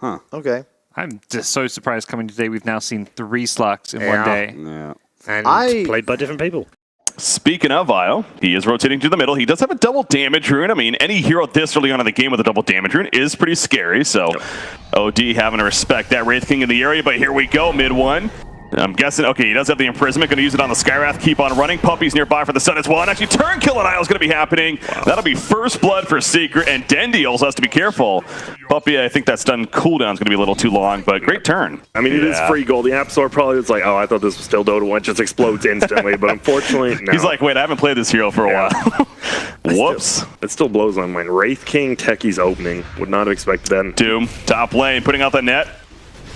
Huh. Okay. I'm just so surprised coming today. We've now seen 3 Slugs in one day. Yeah. And played by different people. Speaking of Vile, he is rotating to the middle. He does have a double damage rune. I mean, any hero this early on in the game with a double damage rune is pretty scary. So, OD having to respect that. Wraith King in the area, but here we go, mid one. I'm guessing, okay, he does have the imprisonment. Going to use it on the Skywrath. Keep on running. Puppy's nearby for the Sun as well. And actually, turn kill on Isle is going to be happening. Wow. That'll be first blood for Secret. And Dendy also has to be careful. Puppy, I think that stun cooldown is going to be a little too long, but great turn. I mean, it is free gold. The App Store probably was like, oh, I thought this was still Dota 1. Just explodes instantly. But unfortunately, no. He's like, wait, I haven't played this hero for a while. Whoops. It still blows my mind. Wraith King, Techie's opening. Would not have expected that. Doom, top lane, putting out the net.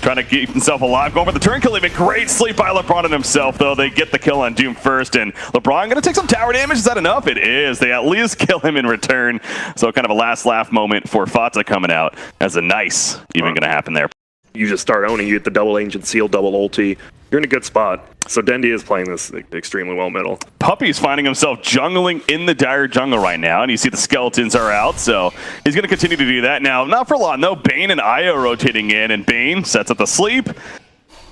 Trying to keep himself alive, going for the turn kill. Even great sleep by LeBron on himself, though. They get the kill on Doom first, and LeBron going to take some tower damage. Is that enough? It is. They at least kill him in return. So kind of a last laugh moment for Fata coming out as a nice even going to happen there. You just start owning. You get the double ancient seal, double ulti. You're in a good spot. So Dendy is playing this extremely well middle. Puppy's finding himself jungling in the dire jungle right now, and you see the skeletons are out, so he's going to continue to do that. Now, not for long, though. Bane and Io rotating in, and Bane sets up the sleep.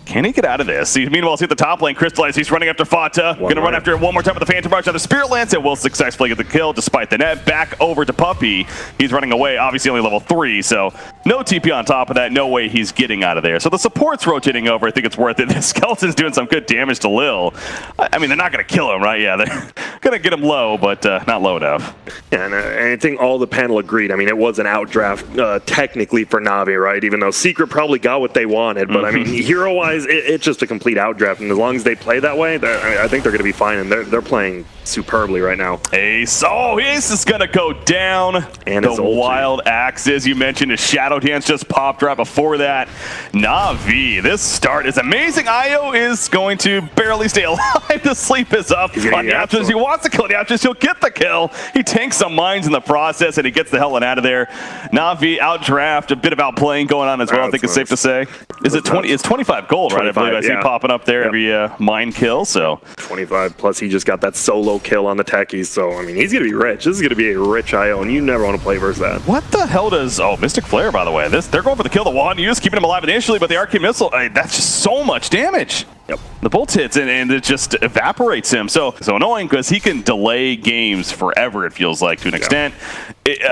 Can he get out of this? Meanwhile, see at the top lane, Crystallize. He's running after Fata. Going to run after it one more time with the Phantom Rush. Now the Spirit Lance, and will successfully get the kill despite the net. Back over to Puppy. He's running away, obviously only level 3, so no TP on top of that. No way he's getting out of there. So the support's rotating over. I think it's worth it. The Skeleton's doing some good damage to Lil. I mean, they're not going to kill him, right? Yeah, they're going to get him low, but not low enough. Yeah, and I think all the panel agreed. I mean, it was an outdraft technically for Navi, right? Even though Secret probably got what they wanted. But I mean, hero-wise, it's just a complete outdraft, and as long as they play that way, I think they're going to be fine, and they're playing superbly right now. Ace, Ace is going to go down. And the wild axes, you mentioned, his Shadow Dance just popped right before that. Navi, this start is amazing. Io is going to barely stay alive. The sleep is up on the Aptras. He wants to kill the Aptras. He'll get the kill. He tanks some mines in the process, and he gets the hell out of there. Navi outdraft, a bit of outplaying going on as well. I think it's safe to say. Is it 20? It's 25 gold, right? I believe I see popping up there every mine kill. So 25 plus he just got that solo kill on the techies. So I mean, he's gonna be rich. This is gonna be a rich IO, and you never want to play versus that. What the hell does Mystic Flare, by the way? They're going for the kill. The wand use, keeping him alive initially, but the Arcane Missile, that's just so much damage. Yep. The bolt hits and it just evaporates him. So annoying because he can delay games forever, it feels like, to an extent.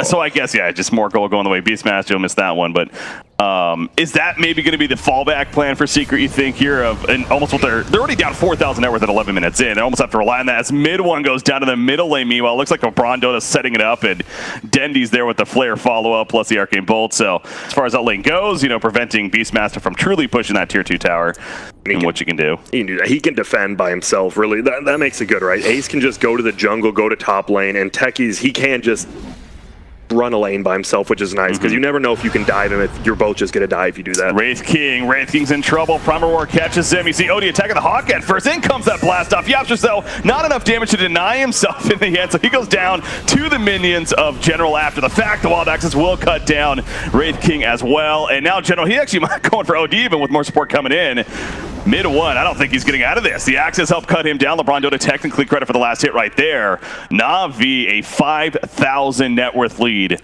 So I guess, just more going the way Beastmaster will miss that one. But is that maybe going to be the fallback plan for Secret, you think, here? And almost what they're already down 4,000 net worth at 11 minutes in. They almost have to rely on that as mid one goes down to the middle lane. Meanwhile, it looks like LeBron Dota setting it up, and Dendy's there with the Flare follow-up plus the Arcane Bolt. So as far as that lane goes, preventing Beastmaster from truly pushing that tier 2 tower and what you can do. He can do that. He can defend by himself, really. That makes it good, right? Ace can just go to the jungle, go to top lane, and Techies, he can just run a lane by himself, which is nice, because you never know if you can dive him, if you're both just going to die if you do that. Wraith King's in trouble. Primal War catches him. You see Odie attacking the Hawk at first. In comes that blast off. Yapsters, though, not enough damage to deny himself in the end, so he goes down to the minions of General after the fact. The Wild Axes will cut down Wraith King as well, and now General, he actually might going for OD even with more support coming in. Mid one, I don't think he's getting out of this. The Axes help cut him down. LeBron Dota technically credit for the last hit right there. Navi, a 5,000 net worth lead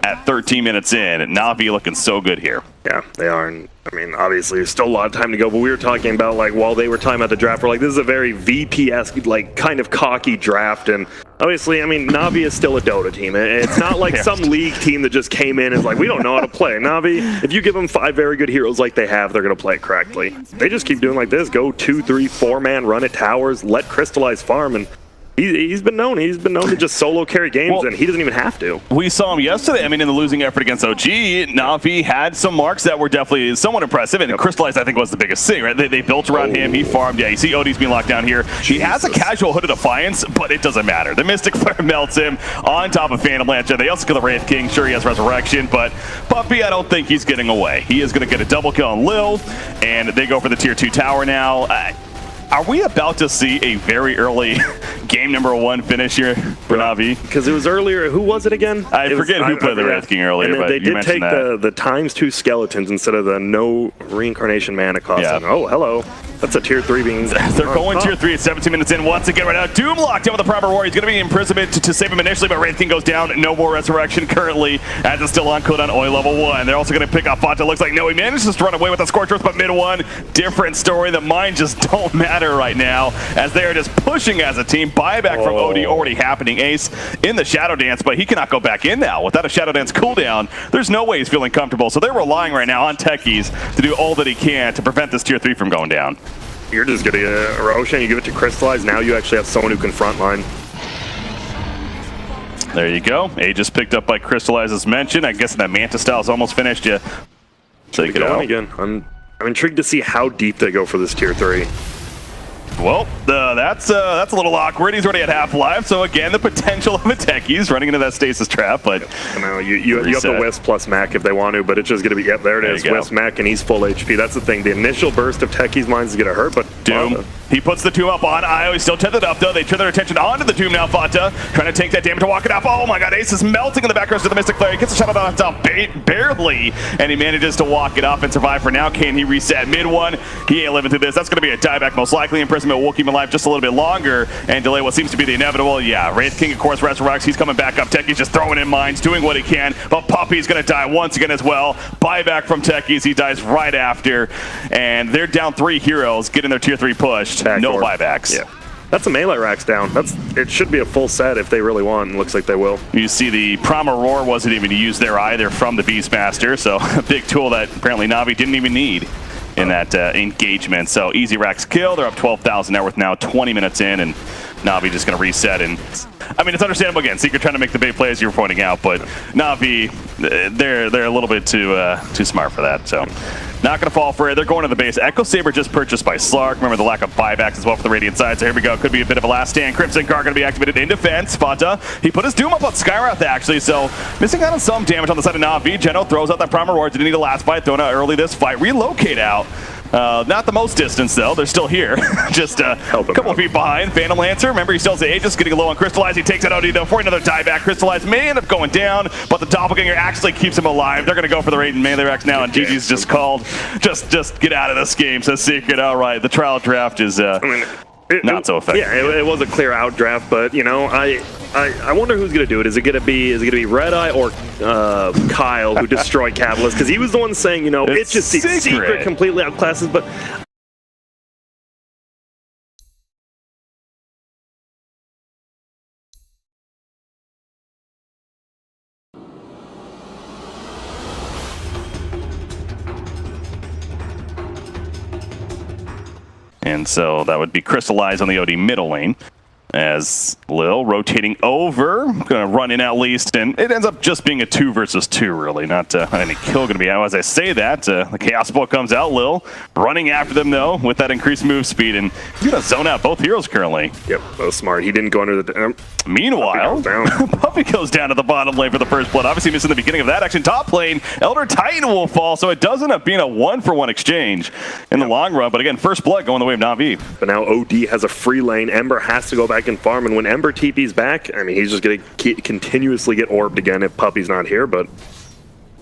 at 13 minutes in. Navi looking so good here. Yeah, they are. And I mean, obviously, there's still a lot of time to go, but we were talking about, like, while they were talking about the draft, we're like, this is a very VP-esque, like, kind of cocky draft. And obviously, I mean, Navi is still a Dota team. It's not like some league team that just came in and is like, we don't know how to play. Navi, if you give them 5 very good heroes like they have, they're going to play it correctly. They just keep doing like this, go 2, 3, 4-man, run at towers, let Crystallize farm, and he's been known to just solo carry games, and he doesn't even have to. We saw him yesterday. I mean, in the losing effort against OG, Navi had some marks that were definitely somewhat impressive, and Crystallized, I think, was the biggest thing, right? They built around him. He farmed. Yeah, you see Odie's being locked down here. He has a casual Hood of Defiance, but it doesn't matter. The Mystic Flare melts him on top of Phantom Lance. They also kill the Wraith King. Sure, he has Resurrection, but Puppy, I don't think he's getting away. He is going to get a double kill on Lil, and they go for the tier 2 tower now. Are we about to see a very early game number 1 finish here for Navi? Because it was earlier. Who was it again? I forget who played the Wraith King earlier, and but they did take the ×2 skeletons instead of the no reincarnation mana cost. Yeah. Oh, hello. That's a tier 3 being... They're going tier 3 at 17 minutes in. Once again, right now, Doom locked in with the Primal Roar. He's going to be in imprisonment to save him initially, but Wraith King goes down. No more resurrection currently, as it's still on cooldown oil level 1. They're also going to pick off Fata. Looks like no, he manages to run away with the Scorched Earth, but mid 1, different story. The mines just don't matter right now, as they are just pushing as a team. Buyback from OD already happening. Ace in the Shadow Dance, but he cannot go back in now. Without a Shadow Dance cooldown, there's no way he's feeling comfortable. So they're relying right now on Techies to do all that he can to prevent this tier 3 from going down. You're just getting a Roshan, you give it to Crystallize, now you actually have someone who can frontline. There you go. Aegis picked up by Crystallize as mentioned. I guess that Manta style is almost finished. Yeah. Take it out. Again. I'm intrigued to see how deep they go for this tier 3. Well, that's a little awkward. He's already at half-life, so again, the potential of a Techies running into that stasis trap, but... You know, you have the Wisp plus Mac if they want to, but it's just going to be, yep, there it is, Wisp, Mac, and he's full HP. That's the thing. The initial burst of Techies' mines is going to hurt, but... Doom. He puts the Tomb up on Io. He's still tethered up, though. They turn their attention onto the Tomb now, Fata. Trying to take that damage to walk it up. Oh my god, Ace is melting in the back row to the Mystic Flare. He gets a shot on top barely, and he manages to walk it off and survive for now. Can he reset mid 1? He ain't living through this. That's going to be a dieback, most likely. Imprisonment will keep him alive just a little bit longer and delay what seems to be the inevitable. Yeah, Wraith King, of course, resurrects. He's coming back up. Techies just throwing in mines, doing what he can, but Puppey's going to die once again as well. Buyback from Techies. He dies right after, and they're down 3 heroes, getting their tier 3 pushed. No buyback. Yeah. That's a melee racks down. It should be a full set if they really want. It looks like they will. You see the Primal Roar wasn't even used there either from the Beastmaster, so a big tool that apparently Navi didn't even need in that engagement. So easy racks kill. They're up 12,000 net worth now, 20 minutes in, and Navi just going to reset. And I mean, it's understandable again. Secret trying to make the big plays you were pointing out, but Navi, they're a little bit too smart for that. So. Not going to fall for it. They're going to the base. Echo Saber just purchased by Slark. Remember the lack of buybacks as well for the Radiant side. So here we go. Could be a bit of a last stand. Crimson Guard going to be activated in defense. Fata, he put his Doom up on Skywrath actually. So missing out on some damage on the side of Navi. Geno throws out that Primal Roar. Didn't need a last fight. Thrown out early this fight. Relocate out. Not the most distance though. They're still here. Just a couple of feet behind. Phantom Lancer. Remember he still has the Aegis. Getting low on Crystallize. He takes it out though for another dieback. Crystallize may end up going down, but the Doppelganger actually keeps him alive. They're going to go for the Raiden melee racks now, and GG's just called. Just get out of this game, says Secret. All right, the trial draft is not so effective. Yeah, it was a clear out draft, but you know, I wonder who's gonna do it. Is it gonna be Red Eye or Kyle who destroyed Catalyst? Because he was the one saying, you know, it's just Secret completely outclasses, but. And so that would be Crystallize on the OD middle lane. As Lil rotating over, gonna run in at least, and it ends up just being a 2 versus 2, really, not any kill gonna be out. As I say that, the Chaos Ball comes out, Lil running after them though with that increased move speed, and he's gonna zone out both heroes currently. Yep, that was smart. He didn't go under the. Meanwhile, Puppey goes down to the bottom lane for the first blood. Obviously missing the beginning of that action. Top lane, Elder Titan will fall, so it does end up being a 1-for-1 exchange in the long run. But again, first blood going the way of NaVi. But now OD has a free lane. Ember has to go back and farm, and when Ember TP's back, I mean, he's just going to continuously get orbed again if Puppey's not here, but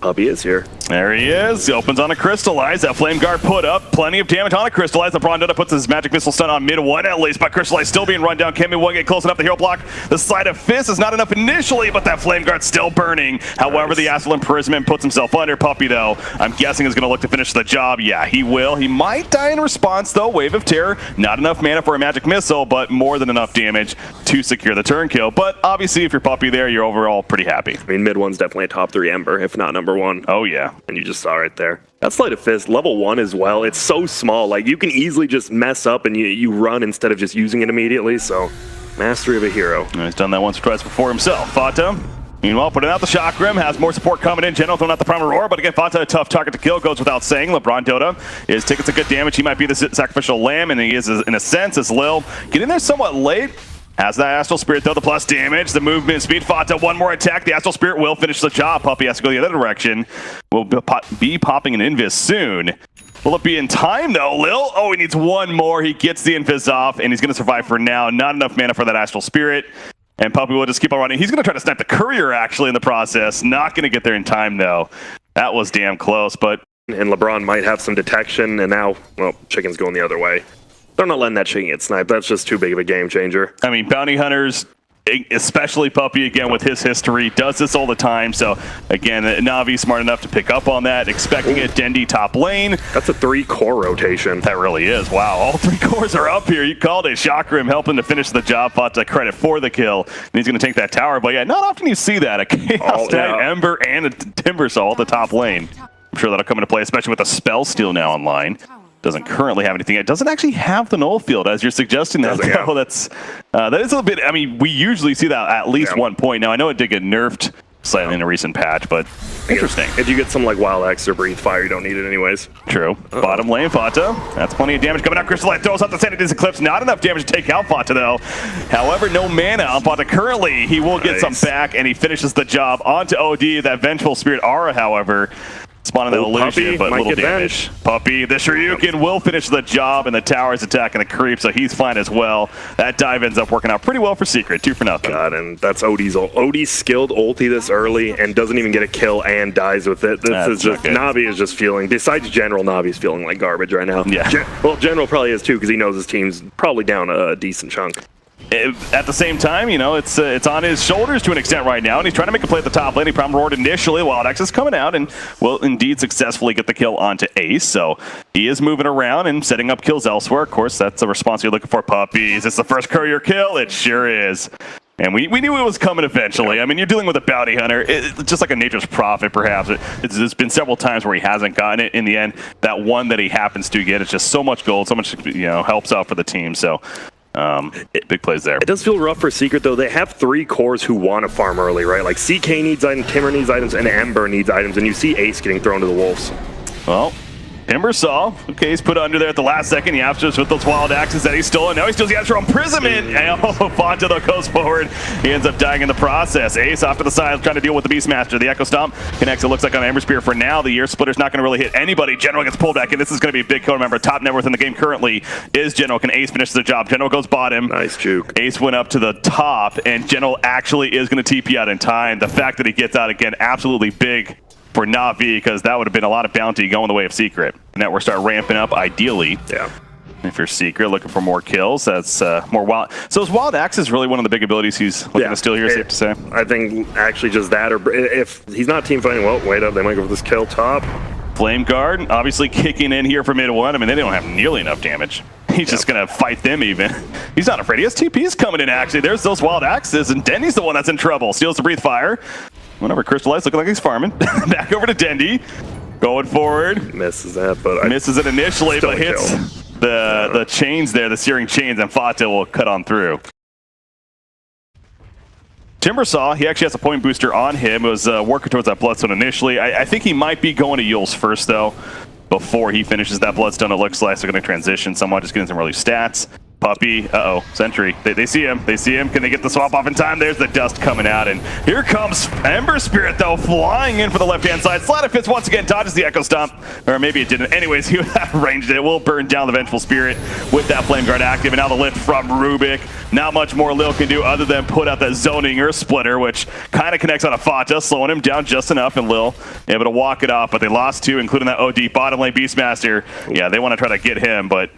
Puppey is here. There he is. He opens on a Crystallize. That Flame Guard put up. Plenty of damage on a Crystallize. LeBron Dota puts his Magic Missile stun on mid 1 at least, but Crystallize still being run down. Can mid 1 get close enough to hero block? The Sleight of Fist is not enough initially, but that Flame Guard's still burning. However, the Astral Imprisonment puts himself under. Puppey, though, I'm guessing is going to look to finish the job. Yeah, he will. He might die in response, though. Wave of Terror. Not enough mana for a Magic Missile, but more than enough damage to secure the turn kill. But obviously, if you're Puppey there, you're overall pretty happy. I mean, mid 1's definitely a top 3 Ember, if not number 1. Oh, yeah. And you just saw right there. That Sleight of Fist, level 1 as well. It's so small. Like, you can easily just mess up and you run instead of just using it immediately. So, mastery of a hero. And he's done that once or twice before himself. Fata, meanwhile, putting out the Chakram, has more support coming in. Geno throwing out the Primal Roar, but again, Fata, a tough target to kill, goes without saying. LeBron Dota is taking some good damage. He might be the sacrificial lamb, and he is, in a sense, as Lil. Getting there somewhat late. Has that Astral Spirit, though, the plus damage, the movement speed. Fata, one more attack. The Astral Spirit will finish the job. Puppey has to go the other direction. We'll be popping an Invis soon. Will it be in time, though? Lil, oh, he needs one more. He gets the Invis off, and he's going to survive for now. Not enough mana for that Astral Spirit. And Puppey will just keep on running. He's going to try to snipe the Courier, actually, in the process. Not going to get there in time, though. That was damn close, but and LeBron might have some detection, and now, well, Chicken's going the other way. They're not letting that Chicken get sniped. That's just too big of a game changer. I mean, Bounty Hunters, especially Puppy, again, with his history, does this all the time. So, again, Navi smart enough to pick up on that, expecting it. Dendy top lane. That's a 3-core rotation. That really is. Wow, all 3 cores are up here. You called it. Chakram helping to finish the job. Fought to credit for the kill. And he's going to take that tower. But, yeah, not often you see that. A Chaos Knight, Ember, and a Timbersaw at the top lane. I'm sure that'll come into play, especially with a Spell Steal now online. Doesn't currently have anything. It doesn't actually have the null field, as you're suggesting that. Yeah. That is a little bit. I mean, we usually see that at least 1 point. Now I know it did get nerfed slightly in a recent patch, but interesting. If you get some like Wild X or Breathe Fire, you don't need it anyways. True. Bottom lane, Fata. That's plenty of damage coming out. Crystalite throws out the Sanity's Eclipse. Not enough damage to take out Fata, though. However, no mana on Fata currently. He will get some back, and he finishes the job onto OD. That Vengeful Spirit Aura, however, spawning that illusion, but little damage. Puppy, the Shoryuken will finish the job, and the tower's attacking the creep, so he's fine as well. That dive ends up working out pretty well for Secret, 2 for nothing. God, and that's Odie's skilled ulti this early and doesn't even get a kill and dies with it. This is just, Navi is just feeling, besides General, Navi's feeling like garbage right now. Yeah. Well, General probably is too, because he knows his team's probably down a decent chunk. At the same time, you know, it's on his shoulders to an extent right now, and he's trying to make a play at the top lane. He problem roared initially. Wild X is coming out and will indeed successfully get the kill onto Ace. So he is moving around and setting up kills elsewhere. Of course, that's a response you're looking for. Puppy, is this the first courier kill? It sure is. And we knew it was coming eventually. I mean, you're dealing with a bounty hunter. It's just like a nature's prophet, perhaps. There's been several times where he hasn't gotten it. In the end, that one that he happens to get, it's just so much gold, so much, you know, helps out for the team. So big plays there. It does feel rough for Secret, though. They have 3 cores who want to farm early, right? Like CK needs items, Timber needs items, and Ember needs items, and you see Ace getting thrown to the wolves. Well, Timbersaw, okay, he's put under there at the last second. Yapsters with those wild axes that he's stolen. Now he steals the extra imprisonment. And Fanta, though, goes forward. He ends up dying in the process. Ace off to the side trying to deal with the Beastmaster. The Echo Stomp connects, it looks like, on Ember Spear for now. The Ear Splitter's not going to really hit anybody. General gets pulled back in. This is going to be a big kill. Remember, top net worth in the game currently is General. Can Ace finish the job? General goes bottom. Nice juke. Ace went up to the top, and General actually is going to TP out in time. The fact that he gets out again, absolutely big for NaVi, because that would have been a lot of bounty going the way of Secret. And that we're start ramping up, ideally. Yeah. If you're Secret, looking for more kills, that's more wild. So is Wild Axe is really one of the big abilities he's looking to steal here, safe to say? I think actually just that, or if he's not team fighting, well, wait up, they might go for this kill top. Flame Guard, obviously kicking in here for mid 1. I mean, they don't have nearly enough damage. He's just going to fight them even. He's not afraid. He has TPs coming in, actually. There's those Wild Axes, and Dendy's the one that's in trouble. Steals the Breathe Fire. Whenever Crystallized, looking like he's farming. Back over to Dendy. Going forward. Misses that, but misses it initially, but hits the chains there, the searing chains, and Fata will cut on through. Timbersaw, he actually has a point booster on him. It was working towards that Bloodstone initially. I think he might be going to Yules first, though, before he finishes that Bloodstone. It looks like they're going to transition somewhat, just getting some early stats. Puppy, Sentry. They see him. They see him. Can they get the swap off in time? There's the dust coming out, and here comes Ember Spirit, though, flying in for the left-hand side. Sleight of Fist once again dodges the Echo Stomp, or maybe it didn't. Anyways, he ranged it. It will burn down the Vengeful Spirit with that Flame Guard active, and now the lift from Rubik. Not much more Lil can do other than put out that zoning Earth Splitter, which kind of connects on a Fata, slowing him down just enough, and Lil able to walk it off, but they lost 2, including that OD bottom lane Beastmaster. Yeah, they want to try to get him, but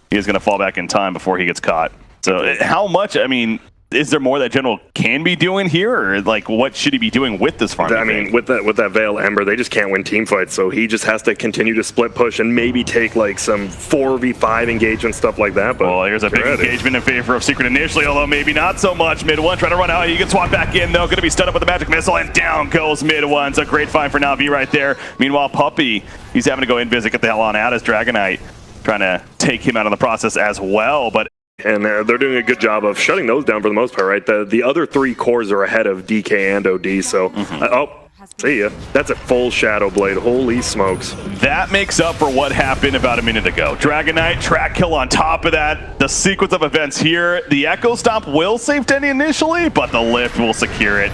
he is going to fall back in time before he gets caught. So how much, I mean, is there more that General can be doing here, or like what should he be doing with this farm? I mean, with that Veil Ember, they just can't win team fights, so he just has to continue to split push and maybe take like some 4v5 engagement, stuff like that. But well, here's a big engagement in favor of Secret initially, although maybe not so much. Mid 1 trying to run out. He gets swapped back in, though. Going to be stunned up with the Magic Missile, and down goes Mid 1. So a great find for NaVi right there. Meanwhile, Puppy, he's having to go invis, get the hell on out as Dragonite, trying to take him out of the process as well. But and they're doing a good job of shutting those down for the most part, right? The other 3 cores are ahead of DK and OD, so see ya. That's a full Shadow Blade. Holy smokes. That makes up for what happened about a minute ago. Dragonite, track kill on top of that. The sequence of events here. The Echo Stomp will save Denny initially, but the lift will secure it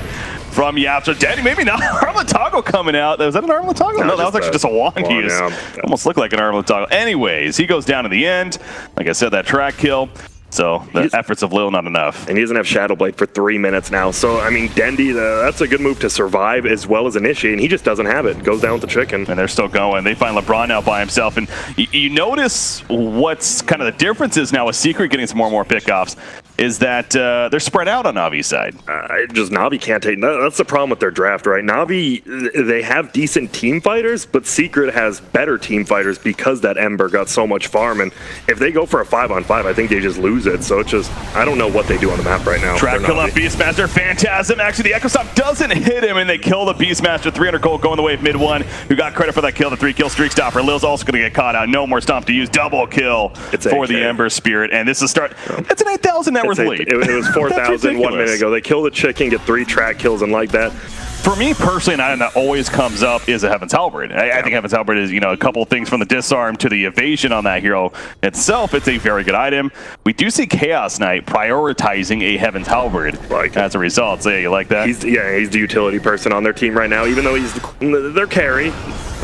from Yapster. Denny, maybe not. Armlatago coming out. Was that an Armlatago? No, that was actually just a wand use. Yeah. Almost looked like an Armlatago. Anyways, he goes down to the end. Like I said, that track kill. So the efforts of Lil not enough. And he doesn't have Shadow Blade for 3 minutes now. So, I mean, Dendy, that's a good move to survive as well as initiate, and he just doesn't have it. Goes down with the chicken. And they're still going. They find LeBron now by himself. And you notice what's kind of the difference is now with Secret getting some more and more pickoffs is that they're spread out on Navi's side. Just Navi can't take... That's the problem with their draft, right? Navi, they have decent team fighters, but Secret has better team fighters because that Ember got so much farm. And if they go for a 5-on-5, I think they just lose it. So it's just... I don't know what they do on the map right now. Track kill up Beastmaster. Phantasm. Actually, the Echo Stomp doesn't hit him, and they kill the Beastmaster. 300 gold going the way of mid one, who got credit for that kill, the 3-kill streak stopper. Lil's also going to get caught out. No more stomp to use. Double kill for the Ember Spirit. And this is start... It's an 8,000 net worth lead. It was 4,000 1 minute ago. They kill the chicken, get 3 track kills, and like that. For me personally, an item that always comes up is a Heaven's Halberd. I think Heaven's Halberd is, a couple of things from the disarm to the evasion on that hero itself. It's a very good item. We do see Chaos Knight prioritizing a Heaven's Halberd as a result. So yeah, you like that? He's the utility person on their team right now, even though he's their carry.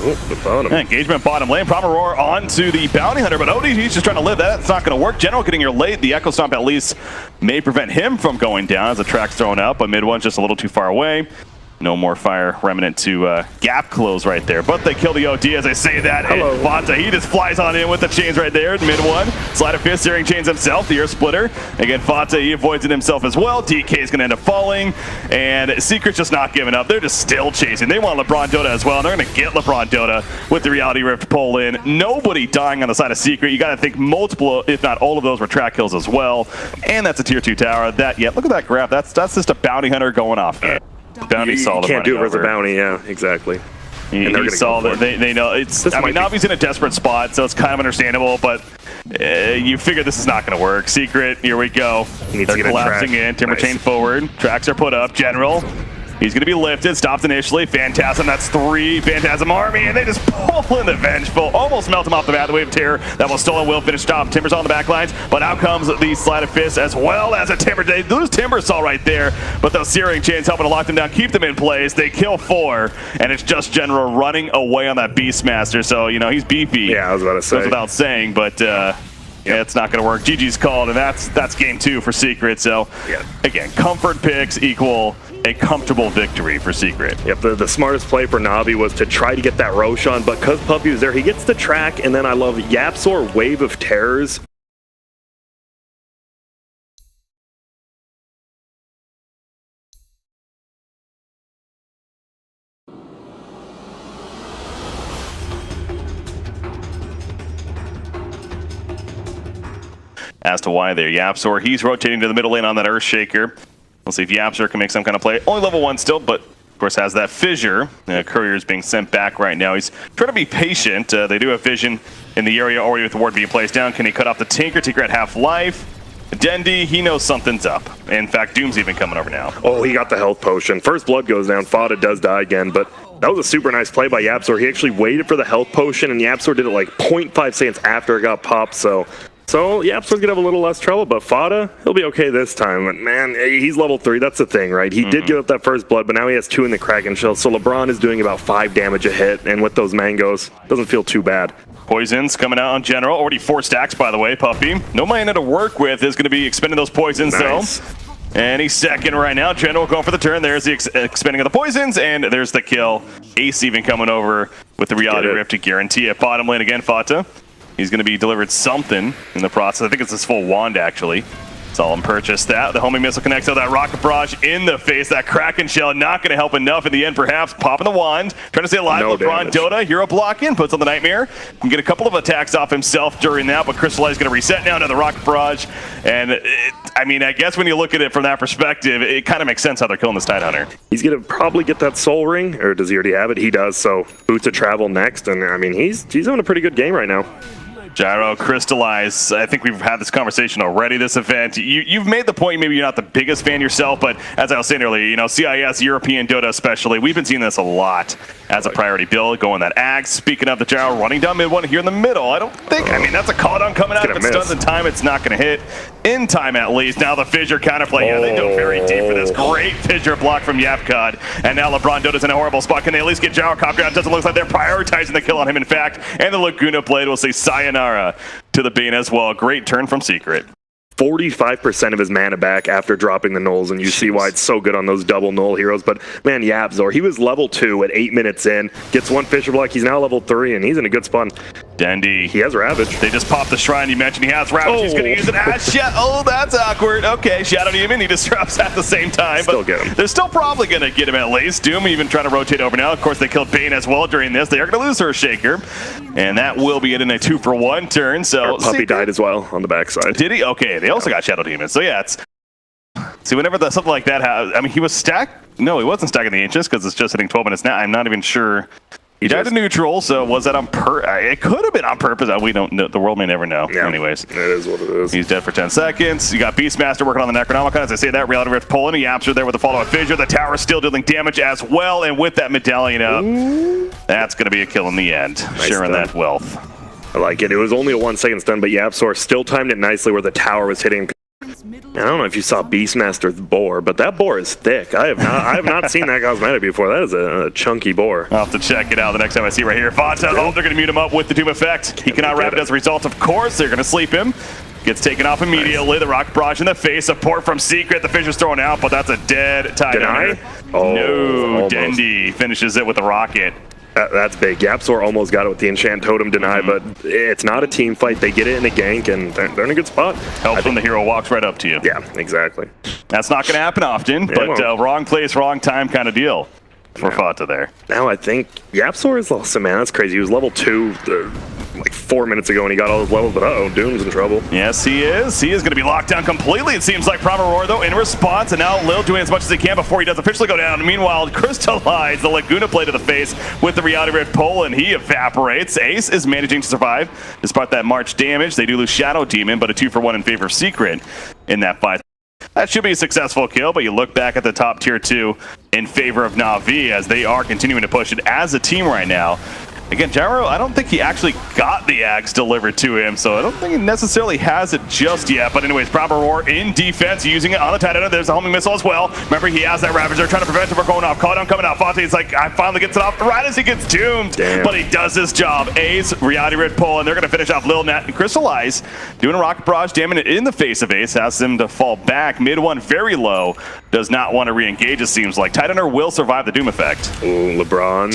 Oh, engagement bottom lane. Promeror onto the Bounty Hunter, but ODG's just trying to live. That's not going to work. General getting here late. The Echo Stomp at least may prevent him from going down as the track's thrown up, but mid one's just a little too far away. No more fire remnant to gap close right there. But they kill the OD as I say that. Hello. Vanta, he just flies on in with the chains right there. Mid one. Sleight of fist, searing chains himself. The ear splitter. Again, Vanta, he avoids it himself as well. DK is going to end up falling. And Secret's just not giving up. They're just still chasing. They want LeBron Dota as well. And they're going to get LeBron Dota with the Reality Rift pull in. Nobody dying on the side of Secret. You got to think multiple, if not all of those were track kills as well. And that's a tier 2 tower. Look at that graph. That's just a Bounty Hunter going off. Bounty saw the can't do it as a bounty, yeah, exactly. He saw that they know it's. I mean, Navi's in a desperate spot, so it's kind of understandable. But you figure this is not going to work. Secret, here we go. They're collapsing in. Timber chain forward. Tracks are put up. General. He's going to be lifted, stopped initially. Phantasm, that's 3 Phantasm army, and they just pull in the Vengeful. Almost melt him off the bat. The Wave of Terror that was stolen will finish top. Timber's on the back lines, but out comes the Sleight of Fist as well as a Timber. They lose Timber Saw right there, but those Searing Chains helping to lock them down, keep them in place. They kill 4, and it's just General running away on that Beastmaster. So, he's beefy. Yeah, I was about to say. Goes without saying, but... Yeah, it's not going to work. GG's called, and that's game 2 for Secret. So, again, comfort picks equal a comfortable victory for Secret. Yep, the smartest play for Navi was to try to get that Roshan, but because Puppy was there, he gets the track, and then I love Yapsor Wave of Terrors. As to why there, Yapsor, he's rotating to the middle lane on that Earthshaker. We'll see if Yapsor can make some kind of play. Only level 1 still, but of course has that fissure. Courier is being sent back right now. He's trying to be patient. They do have vision in the area already with the ward being placed down. Can he cut off the Tinker? Tinker at half life. Dendy, he knows something's up. In fact, Doom's even coming over now. Oh, he got the health potion. First blood goes down. Fada does die again, but that was a super nice play by Yapsor. He actually waited for the health potion, and Yapsor did it like 0.5 seconds after it got popped, so Yapsor's gonna have a little less trouble, but Fada, he'll be okay this time. But man, he's level 3, that's the thing, right? He did give up that first blood, but now he has 2 in the Kraken Shell, so LeBron is doing about 5 damage a hit, and with those mangoes, doesn't feel too bad. Poisons coming out on General, already 4 stacks by the way, Puppy. No mana to work with, is gonna be expending those poisons though. And he's second right now. General going for the turn. There's the expending of the poisons, and there's the kill. Ace even coming over with the Reality Rift to guarantee it. Bottom lane again, Fata. He's going to be delivered something in the process. I think it's his full wand, actually. Saw him purchase that. The homing missile connects to that rocket barrage in the face. That Kraken Shell not going to help enough in the end, perhaps. Popping the wand. Trying to stay alive. No LeBron Dota. Hero block in. Puts on the Nightmare. Can get a couple of attacks off himself during that, but Crystallize is going to reset now to the rocket barrage. And, I guess when you look at it from that perspective, it kind of makes sense how they're killing this Tidehunter. He's going to probably get that Soul Ring, or does he already have it? He does, so Boots of Travel next. And, he's having a pretty good game right now. Gyro, Crystallize. I think we've had this conversation already this event. You've made the point, maybe you're not the biggest fan yourself, but as I was saying earlier, CIS, European Dota especially, we've been seeing this a lot as a priority build, going that Axe. Speaking of the Gyro, running down mid one here in the middle. I don't think, that's a call down coming out. If it stuns in time, it's not going to hit. In time at least. Now the Fissure counterplay. Yeah, they go very deep for this. Great Fissure block from Yapcod. And now LeBron Dota's in a horrible spot. Can they at least get Gyrocopter out? Doesn't look like they're prioritizing the kill on him, in fact. And the Laguna Blade will say sayonara to the Bane as well. Great turn from Secret. 45% of his mana back after dropping the nulls, and you see why it's so good on those double null heroes. But man, YapzOr, he was level 2 at 8 minutes in, gets one Fisher Block, he's now level 3, and he's in a good spot. Dendy. He has Ravage. They just popped the shrine. You mentioned he has Ravage. He's going to use it as Shadow. Oh, that's awkward. Okay, Shadow Demon. He disrupts at the same time. Still get him. They're still probably going to get him at least. Doom even trying to rotate over now. Of course, they killed Bane as well during this. They are going to lose her Shaker. And that will be it in a 2-for-1 turn. So Puppey died as well on the backside. Did he? Okay, they also got Shadow Demon. So yeah, it's... See, whenever something like that happens... I mean, he was stacked... No, he wasn't stacking the Ancients because it's just hitting 12 minutes now. I'm not even sure... He died to neutral, so was that on it could have been on purpose. We don't know. The world may never know. Yeah, anyways. It is what it is. He's dead for 10 seconds. You got Beastmaster working on the Necronomicon. As I say that, Reality Rift pulling. He YapzOr there with the follow-up Fissure. The tower is still dealing damage as well, and with that medallion up, that's going to be a kill in the end. Nice sharing stun. that wealth. I like it. It was only a 1-second stun, but YapzOr still timed it nicely where the tower was hitting. I don't know if you saw Beastmaster's boar, but that boar is thick. I have not seen that cosmetic before. That is a chunky boar. I'll have to check it out the next time I see right here. Vanta, oh, they're going to mute him up with the Doom effect. He cannot wrap it as a result. Of course, they're going to sleep him. Gets taken off immediately. Nice. The rocket barrage in the face. Support from Secret. The Fisher's thrown out, but that's a dead tie. Oh, no, almost. Dendy finishes it with the rocket. That's big. YapzOr almost got it with the Enchant Totem deny, but it's not a team fight. They get it in a gank, and they're in a good spot. Helps when the hero walks right up to you. Yeah, exactly. That's not going to happen often, but wrong place, wrong time kind of deal for Fata there. Now I think YapzOr is awesome, man. That's crazy. He was level 2 like 4 minutes ago, and he got all his levels, but uh-oh, Doom's in trouble. Yes, he is. He is going to be locked down completely, it seems like. Primal Roar, though, in response, and now Lil doing as much as he can before he does officially go down. Meanwhile, Crystallize the Laguna play to the face with the Reality Rift pull, and he evaporates. Ace is managing to survive despite that March damage. They do lose Shadow Demon, but a 2-for-1 in favor of Secret in that fight. That should be a successful kill, but you look back at the top tier 2 in favor of NaVi as they are continuing to push it as a team right now. Again, Gyro, I don't think he actually got the axe delivered to him, so I don't think he necessarily has it just yet. But anyways, Proper Roar in defense, using it on the Titan. There's a homing missile as well. Remember, he has that Ravager trying to prevent him from going off. Caught him coming out. Fonte's like, I finally gets it off right as he gets doomed. Damn. But he does his job. Ace, Reality Rift pull, and they're going to finish off Lil Nat and Crystallize. Doing a Rocket Barrage, jamming it in the face of Ace. Has him to fall back. Mid one very low. Does not want to re-engage, it seems like. Titanner will survive the Doom effect. Ooh, LeBron.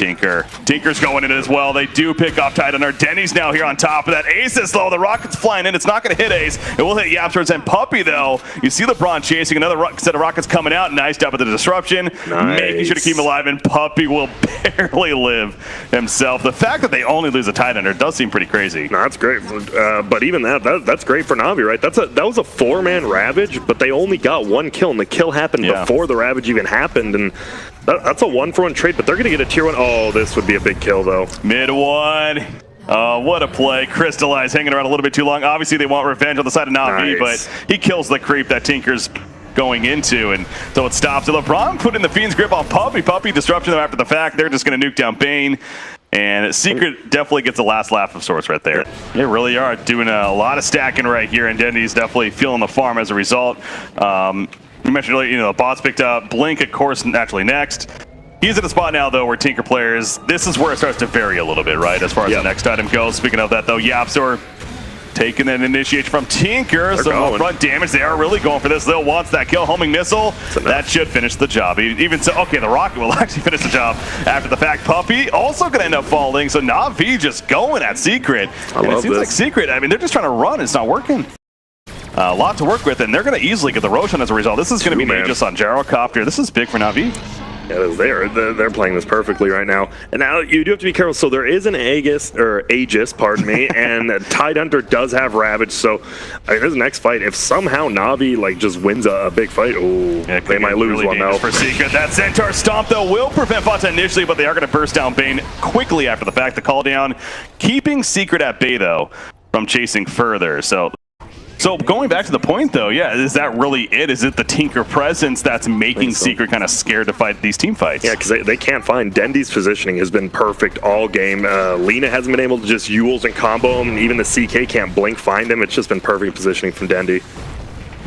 Tinker's going in it as well. They do pick up Titanner. Denny's now here on top of that. Ace is low. The rocket's flying in. It's not going to hit Ace. It will hit YapzOr and Puppey, though. You see LeBron chasing another set of rockets coming out. Nice job with the disruption. Nice. Making sure to keep him alive, and Puppey will barely live himself. The fact that they only lose a Titanner does seem pretty crazy. No, that's great. But even that's great for NaVi, right? That was a 4-man Ravage, but they only got one kill, and the kill happened before the Ravage even happened, and that's a 1-for-1 trade, but they're going to get a tier 1. Oh, this would be a big kill, though. Mid one. What a play. Crystallize hanging around a little bit too long. Obviously, they want revenge on the side of NaVi, but he kills the creep that Tinker's going into, and so it stops. LeBron put in the Fiend's grip on Puppey. Puppey disruption them after the fact. They're just going to nuke down Bane. And Secret definitely gets the last laugh of sorts right there. They really are doing a lot of stacking right here, and Dendy's definitely feeling the farm as a result. We mentioned earlier, the bots picked up. Blink, of course, naturally next. He's at a spot now, though, where Tinker players, this is where it starts to vary a little bit, right, as far as the next item goes. Speaking of that, though, YapzOr taking an initiation from Tinker. So front damage, they are really going for this. Lil wants that kill. Homing missile. That should finish the job. Even so, okay, the rocket will actually finish the job after the fact. Puppey also going to end up falling. So NaVi just going at Secret. And it seems like Secret, I mean, they're just trying to run. It's not working. A lot to work with, and they're going to easily get the Roshan as a result. This is going to be Aegis on Gyrocopter. This is big for NaVi. Yeah, they're playing this perfectly right now. And now you do have to be careful. So there is an Aegis, pardon me, and Tidehunter does have Ravage. So I mean, this next fight, if somehow NaVi just wins a big fight, they might lose really one now. For Secret, that Centaur Stomp though will prevent Fata initially, but they are going to burst down Bane quickly after the fact. The call down, keeping Secret at bay though from chasing further. So going back to the point, though, is that really it? Is it the Tinker presence that's making Secret kind of scared to fight these team fights? Yeah, because they can't find. Dendy's positioning has been perfect all game. Lina hasn't been able to just Yules and combo him, and even the CK can't blink find him. It's just been perfect positioning from Dendy.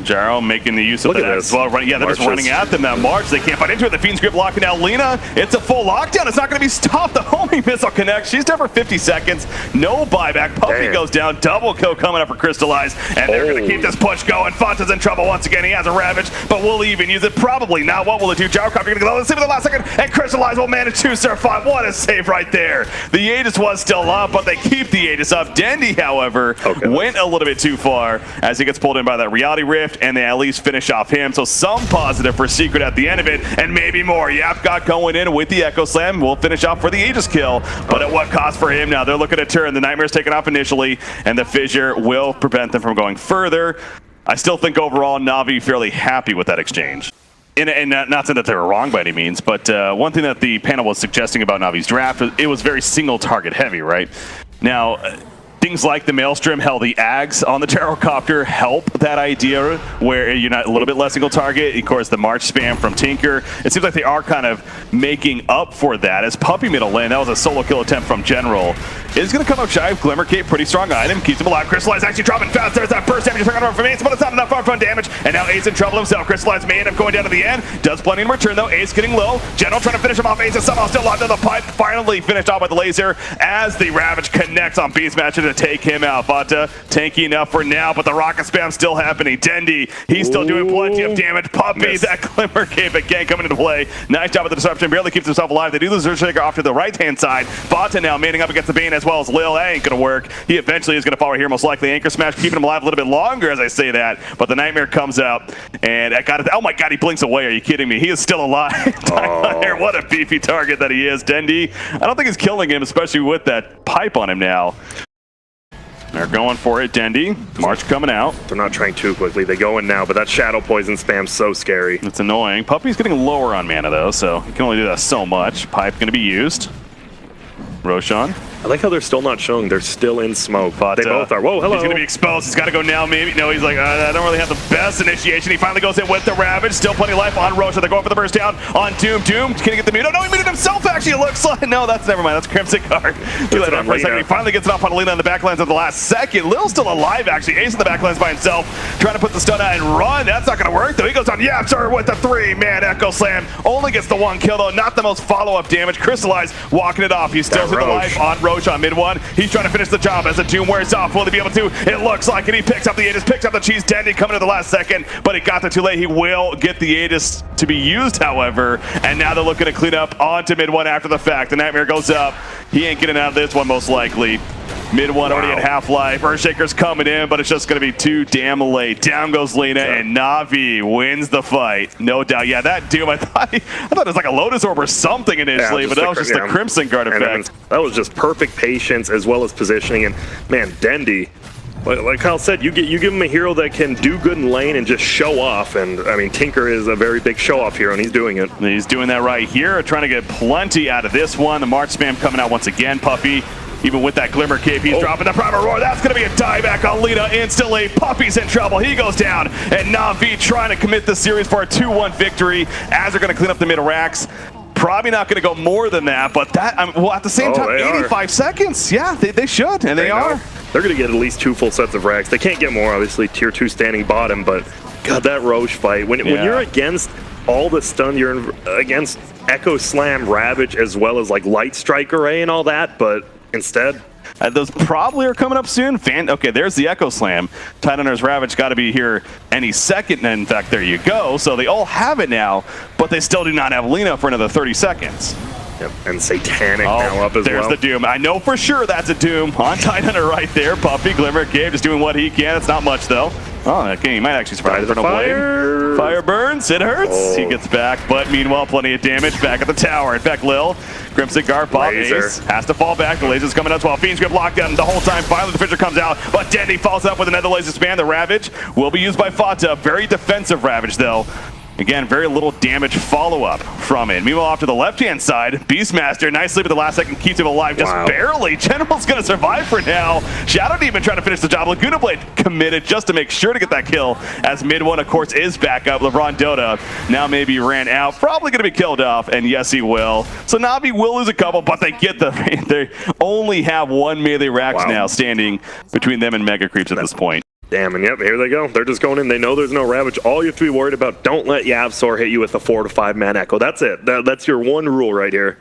Jaro making the use of Look that at as this. well. Yeah, they're just running at them now. March, they can't fight into it. The Fiend's Grip locking out Lena. It's a full lockdown. It's not going to be stopped. The homing missile connects. She's down for 50 seconds. No buyback. Puppy goes down. Double kill coming up for Crystallize. And they're going to keep this push going. Fonta's in trouble once again. He has a Ravage, but will he even use it? Probably not. What will it do? Gyrocopter going to go. Let's see for the last second. And Crystallize will manage to survive. What a save right there. The Aegis was still up, but they keep the Aegis up. Dendy, however, went a little bit too far as he gets pulled in by that reality rift, and they at least finish off him. So some positive for Secret at the end of it, and maybe more. Yap got going in with the Echo Slam. We'll finish off for the Aegis kill, but at what cost for him now? They're looking to turn. The Nightmare's taken off initially, and the Fissure will prevent them from going further. I still think overall NaVi fairly happy with that exchange. And not saying that they were wrong by any means, but one thing that the panel was suggesting about NaVi's draft, it was very single target heavy, right? Now, things like the Maelstrom, hell, the Ags on the Gyrocopter help that idea where you're not a little bit less single target. Of course, the March spam from Tinker. It seems like they are kind of making up for that as Puppy middle lane. That was a solo kill attempt from General. Is going to come up shy of Glimmer Cape. Pretty strong item. Keeps him alive. Crystallize actually dropping fast. There's that burst damage from Ace, but it's not enough upfront damage. And now Ace in trouble himself. Crystallize may end up going down to the end. Does plenty in return though. Ace getting low. General trying to finish him off. Ace is somehow still locked in the pipe. Finally finished off with the laser as the Ravage connects on Beastmaster to take him out. Vata tanky enough for now, but the rocket spam still happening. Dendy, he's still doing plenty of damage. Puppy, that Glimmer Cape again coming into play. Nice job with the disruption. Barely keeps himself alive. They do the Zergshaker off to the right-hand side. Vata now manning up against the Bane as well as Lil. That ain't gonna work. He eventually is gonna follow here, most likely. Anchor Smash, keeping him alive a little bit longer as I say that, but the Nightmare comes out, and I got it. Oh my god, he blinks away. Are you kidding me? He is still alive. What a beefy target that he is. Dendy, I don't think he's killing him, especially with that pipe on him now. They're going for it, Dendy. March coming out. They're not trying too quickly. They go in now, but that Shadow Poison spam's so scary. It's annoying. Puppy's getting lower on mana, though, so he can only do that so much. Pipe going to be used. Roshan. I like how they're still not showing. They're still in smoke. But, they both are. Whoa, hello. He's going to be exposed. He's got to go now, maybe. No, he's like, I don't really have the best initiation. He finally goes in with the Ravage. Still plenty of life on Roshan. They're going for the burst down on Doom. Doom, can he get the mute? Oh, no, he muted himself, actually, it looks like. No, that's never mind. That's Crimson Guard. He let it for a second. He finally gets it off on Lena in the backlands at the last second. Lil's still alive, actually. Ace in the backlands by himself. Trying to put the stun out and run. That's not going to work, though. He goes on Yapster with the 3-man Echo Slam. Only gets the 1 kill, though. Not the most follow-up damage. Crystallize walking it off. He's still to the life on Roshan mid 1. He's trying to finish the job as the Doom wears off. Will he be able to? It looks like it. He picks up the Aegis, picks up the cheese. Dendy coming to the last second, but he got there too late. He will get the Aegis to be used, however, and now they're looking to clean up onto mid 1 after the fact. The Nightmare goes up. He ain't getting out of this one, most likely. Mid 1 already at half-life. Earthshaker's coming in, but it's just going to be too damn late. Down goes Lena, and NaVi wins the fight. No doubt. Yeah, that Doom, I thought it was like a Lotus Orb or something initially, but that was just the Crimson Guard effect. That was just perfect patience as well as positioning. And, man, Dendy, like Kyle said, you give him a hero that can do good in lane and just show off. And, I mean, Tinker is a very big show-off hero, and he's doing it. He's doing that right here, trying to get plenty out of this one. The March spam coming out once again, Puppy. Even with that Glimmer Cape, he's dropping the Primal Roar. That's going to be a dieback on Lena instantly. Puppy's in trouble. He goes down. And NaVi trying to commit the series for a 2-1 victory as they're going to clean up the mid racks. Probably not going to go more than that, but that, well, at the same time, 85 seconds. Yeah, they should, and they are. They're going to get at least 2 full sets of racks. They can't get more, obviously, tier 2 standing bottom, but God, that Roche fight. When you're against all the stun, you're against Echo Slam, Ravage, as well as like Light Strike Array and all that, but instead, those probably are coming up soon. Okay, there's the Echo Slam. Tidehunter's Ravage got to be here any second. And in fact, there you go. So they all have it now, but they still do not have Lena for another 30 seconds. Yep, and Satanic now up as well. There's the Doom. I know for sure that's a Doom on Tidehunter right there. Puppy, Glimmer, Gabe just doing what he can. It's not much, though. Oh, okay, he might actually survive the fire. Fire burns, it hurts. He gets back, but meanwhile, plenty of damage back at the tower. In fact, Lil, Crimson Guard, Bob Ace has to fall back. The laser's coming out as well. Fiend's Grip locked down the whole time. Finally, the Fissure comes out, but Dendy falls up with another laser span. The Ravage will be used by Fata. Very defensive Ravage, though. Again, very little damage follow-up from it. Meanwhile, off to the left-hand side, Beastmaster nicely with the last second keeps him alive just barely. General's going to survive for now. Shadow Demon trying to finish the job. Laguna Blade committed just to make sure to get that kill as mid 1, of course, is back up. LeBron Dota now maybe ran out. Probably going to be killed off, and yes, he will. So NaVi will lose a couple, but they get they only have 1 melee racks now standing between them and Mega Creeps at this point. Damn, and yep, here they go. They're just going in. They know there's no Ravage. All you have to be worried about, don't let Yavsor hit you with a 4 to 5 man Echo. That's it. That's your one rule right here.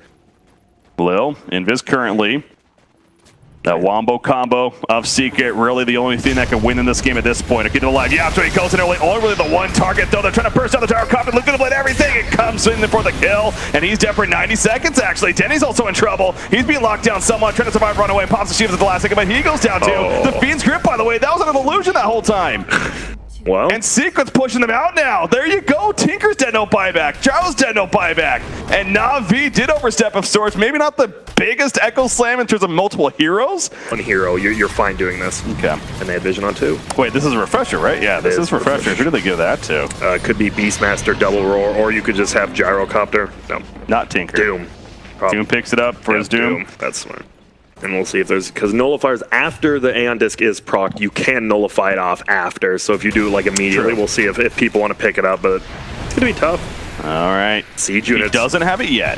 Lil, Invis currently. That wombo combo of Secret, really the only thing that can win in this game at this point. It gets alive. Yeah, after he goes in early, only really the one target though. They're trying to burst down the tower. Coffin looking to blade everything. It comes in for the kill, and he's dead for 90 seconds actually. Denny's also in trouble. He's being locked down somewhat, trying to survive, run away, pops the shields at the last second, but he goes down too. The Fiend's grip, by the way, that was an illusion that whole time. Well, And Secret's pushing them out now. There you go. Tinker's dead, no buyback. Gyro's dead, no buyback. And NaVi did overstep of sorts. Maybe not the biggest Echo Slam in terms of multiple heroes. one hero, you're fine doing this. Okay. And they had vision on 2. Wait, this is a refresher, right? Yeah, this is refresher. Who did they give that to? Could be Beastmaster, Double Roar, or you could just have Gyrocopter. No. Not Tinker. Doom. Doom picks it up for his Doom. That's smart. And we'll see if there's, because nullifiers after the Aeon Disc is proc, you can nullify it off after. So if you do like immediately, we'll see if people want to pick it up, but it's going to be tough. All right. Siege units. He doesn't have it yet.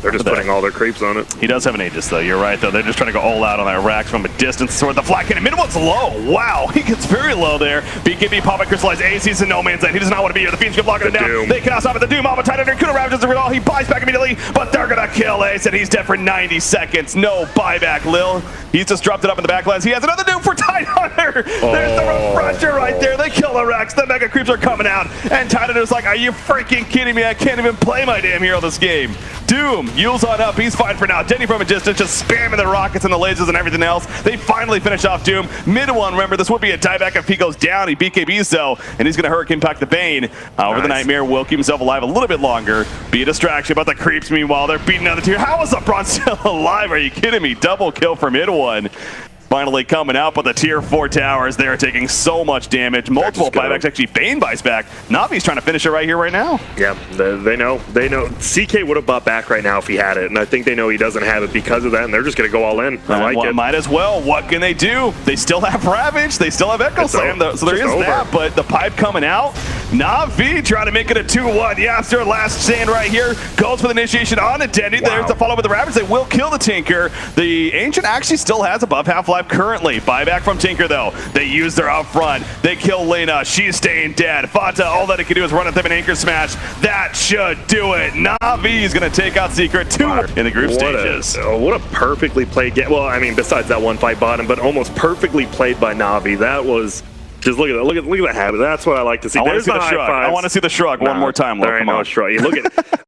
They're just putting all their creeps on it. He does have an Aegis, though. You're right, though. They're just trying to go all out on that Rax from a distance. Sword the flat cannon. Mid one's low. Wow. He gets very low there. BKB popping crystallized. AC's in no man's land. He does not want to be here. The Fiend's blocking it down. Doom. They cannot stop it. The Doom Alpha Titan Kuna ravages it all. He buys back immediately, but they're going to kill Ace, and he's dead for 90 seconds. No buyback, Lil. He's just dropped it up in the backlands. He has another Doom for Tidehunter. There's the refresher right there. They kill the Rax. The Mega Creeps are coming out, and Tidehunter's like, are you freaking kidding me? I can't even play my damn hero this game. Doom, Yule's on up. He's fine for now. Denny from a distance, just spamming the rockets and the lasers and everything else. They finally finish off Doom. Mid one, remember, this would be a dieback if he goes down. He BKBs though, and he's going to Hurricane Pack the Bane. However, the Nightmare will keep himself alive a little bit longer. Be a distraction, but the creeps, meanwhile, they're beating down the tier. How is LeBron still alive? Are you kidding me? Double kill for mid one. Finally coming out, but the tier 4 towers, they're taking so much damage. Multiple buybacks, actually Bane buys back. NaVi's trying to finish it right here, right now. Yeah, they know. CK would have bought back right now if he had it, and I think they know he doesn't have it because of that, and they're just going to go all in. I like it. Might as well. What can they do? They still have Ravage. They still have Echo Slam, so there is that, but the pipe coming out. NaVi trying to make it a 2-1. Yeah, it's their last stand right here. Goes for the initiation on it. Denny. Wow. There's the follow with the Ravage. They will kill the Tinker. The Ancient actually still has above half-life currently. Buyback from Tinker, though. They use her up front. They kill Lena. She's staying dead. Fata, all that it can do is run at them and anchor smash. That should do it. NaVi is going to take out Secret 2 in the group stages. What a perfectly played game. Well, I mean, besides that one fight bottom, but almost perfectly played by NaVi. That was... Just look at that. Look at the habit. That's what I like to see. I want to see the shrug. I want to see the shrug one more time. There ain't no shrug. You look at